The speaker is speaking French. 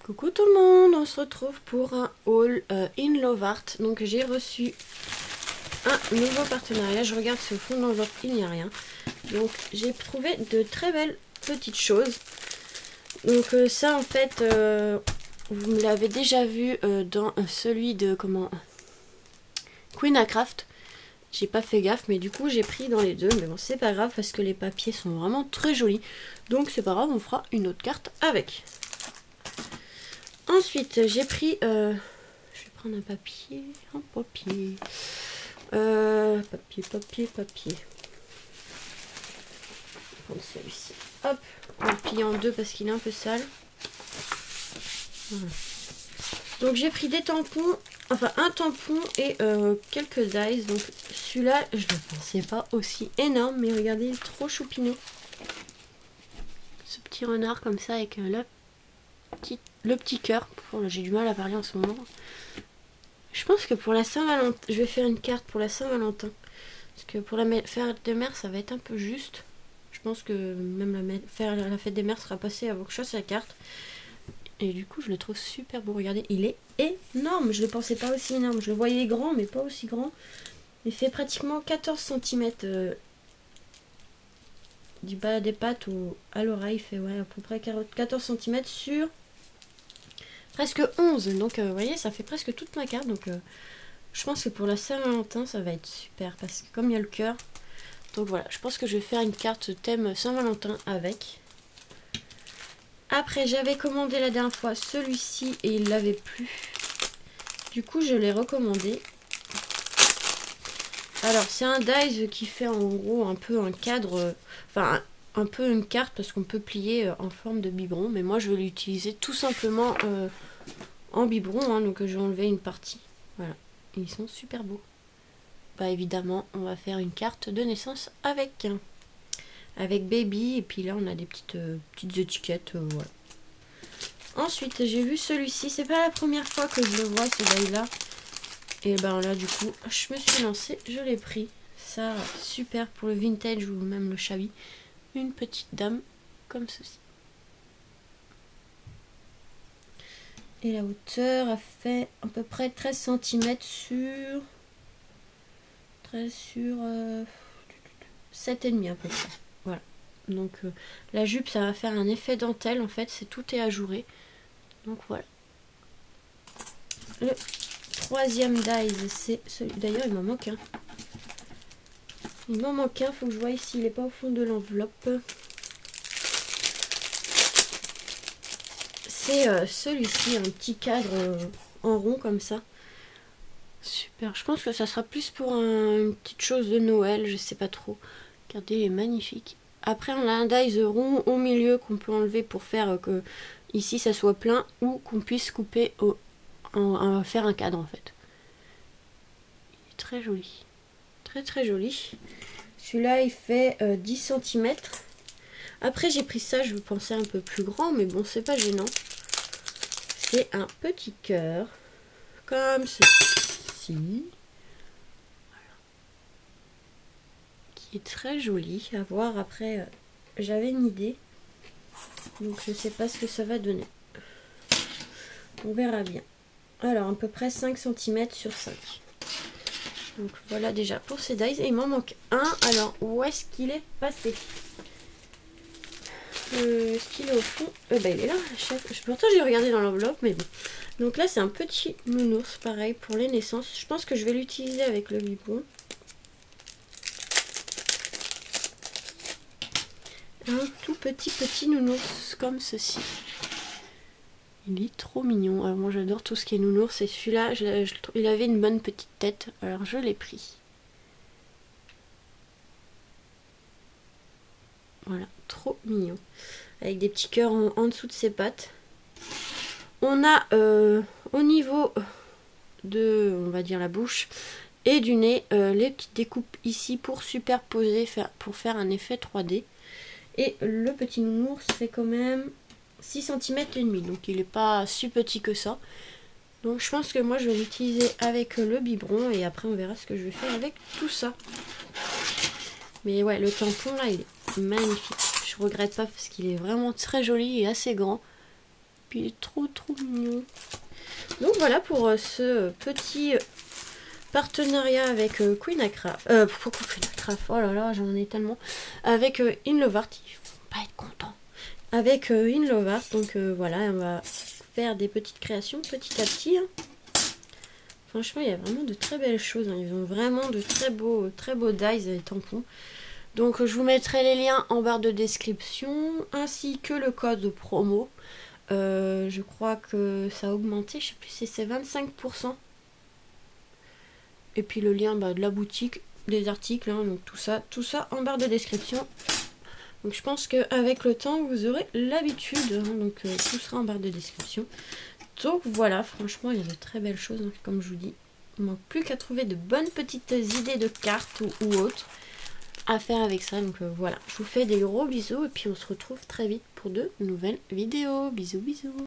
Coucou tout le monde, on se retrouve pour un haul in Love Art. Donc j'ai reçu un nouveau partenariat. Je regarde ce fond d'enveloppe, il n'y a rien. Donc j'ai trouvé de très belles petites choses. Donc ça en fait, vous me l'avez déjà vu dans celui de Queen à Craft. J'ai pas fait gaffe, mais du coup j'ai pris dans les deux. Mais bon, c'est pas grave parce que les papiers sont vraiment très jolis. Donc c'est pas grave, on fera une autre carte avec. Ensuite, j'ai pris... je vais prendre un papier. Papier. Je vais prendre celui-ci. Hop, on va le plier en deux parce qu'il est un peu sale. Voilà. Donc j'ai pris des tampons, enfin un tampon et quelques dies. Donc celui-là, je ne pensais pas aussi énorme, mais regardez, il est trop choupinou. Ce petit renard comme ça avec le petit cœur. J'ai du mal à parler en ce moment. Je pense que pour la Saint-Valentin, je vais faire une carte pour la Saint-Valentin. Parce que pour la fête des mères, ça va être un peu juste. Je pense que même la fête des mères sera passée avant que je fasse la carte. Et du coup, je le trouve super beau. Regardez, il est énorme. Je ne le pensais pas aussi énorme. Je le voyais grand, mais pas aussi grand. Il fait pratiquement 14 cm du bas des pattes à l'oreille. Il fait ouais, à peu près 14 cm sur presque 11. Donc, vous voyez, ça fait presque toute ma carte. Donc, je pense que pour la Saint-Valentin, ça va être super. Parce que comme il y a le cœur. Donc, voilà. Je pense que je vais faire une carte thème Saint-Valentin avec. Après, j'avais commandé la dernière fois celui-ci et il l'avait plu. Du coup, je l'ai recommandé. Alors, c'est un dies qui fait en gros un peu un cadre, enfin un peu une carte parce qu'on peut plier en forme de biberon. Mais moi, je vais l'utiliser tout simplement en biberon, hein, donc je vais enlever une partie. Voilà, ils sont super beaux. Bah évidemment, on va faire une carte de naissance avec baby, et puis là on a des petites étiquettes, voilà. Ensuite j'ai vu celui-ci, c'est pas la première fois que je le vois ce die là, et ben là du coup je me suis lancée, je l'ai pris. Ça super pour le vintage ou même le shabby, une petite dame comme ceci. Et la hauteur a fait à peu près 13 cm sur 7,5 à peu près. Voilà. Donc la jupe, ça va faire un effet dentelle. En fait, tout est ajouré. Donc voilà. Le troisième dies, c'est celui. D'ailleurs, il m'en manque un. Il m'en manque un. Faut que je vois s'il n'est pas au fond de l'enveloppe. C'est celui-ci, un petit cadre en rond comme ça. Super. Je pense que ça sera plus pour une petite chose de Noël. Je sais pas trop. Regardez, il est magnifique. Après, on a un dies rond au milieu qu'on peut enlever pour faire que ici ça soit plein ou qu'on puisse couper faire un cadre en fait. Il est très joli. Très très joli. Celui-là, il fait 10 cm. Après, j'ai pris ça, je pensais un peu plus grand, mais bon, c'est pas gênant. C'est un petit cœur. Comme ceci. Est très joli à voir. Après j'avais une idée, donc je sais pas ce que ça va donner, on verra bien. Alors à peu près 5 cm sur 5. Donc voilà déjà pour ces dies. Et il m'en manque un. Alors où est-ce qu'il est passé? Est-ce qu'il est au fond? Bah il est là, pourtant j'ai regardé dans l'enveloppe, mais bon. Donc là c'est un petit nounours, pareil pour les naissances. Je pense que je vais l'utiliser avec le biberon. Un tout petit nounours comme ceci. Il est trop mignon. Alors moi j'adore tout ce qui est nounours. Et celui-là, il avait une bonne petite tête. Alors je l'ai pris. Voilà, trop mignon. Avec des petits cœurs en dessous de ses pattes. On a au niveau de, on va dire, la bouche et du nez, les petites découpes ici pour superposer, pour faire un effet 3D. Et le petit nounours fait quand même 6 cm et demi. Donc il n'est pas si petit que ça. Donc je pense que moi je vais l'utiliser avec le biberon. Et après on verra ce que je vais faire avec tout ça. Mais ouais, le tampon là il est magnifique. Je regrette pas parce qu'il est vraiment très joli et assez grand. Puis il est trop mignon. Donc voilà pour ce petit partenariat avec Queenacraft. Pourquoi Queenacraft? Oh là là, j'en ai tellement. Avec Inlovart, ils vont pas être contents. Avec Inlovart, donc voilà, on va faire des petites créations petit à petit. Hein. Franchement, il y a vraiment de très belles choses. Hein. Ils ont vraiment de très beaux dies et tampons. Donc je vous mettrai les liens en barre de description, ainsi que le code promo. Je crois que ça a augmenté, je sais plus si c'est 25%. Et puis le lien de la boutique, des articles, hein, donc tout ça en barre de description. Donc je pense qu'avec le temps, vous aurez l'habitude, hein, donc tout sera en barre de description. Donc voilà, franchement, il y a de très belles choses, hein, comme je vous dis. Il ne manque plus qu'à trouver de bonnes petites idées de cartes ou autres à faire avec ça. Donc voilà, je vous fais des gros bisous et puis on se retrouve très vite pour de nouvelles vidéos. Bisous, bisous.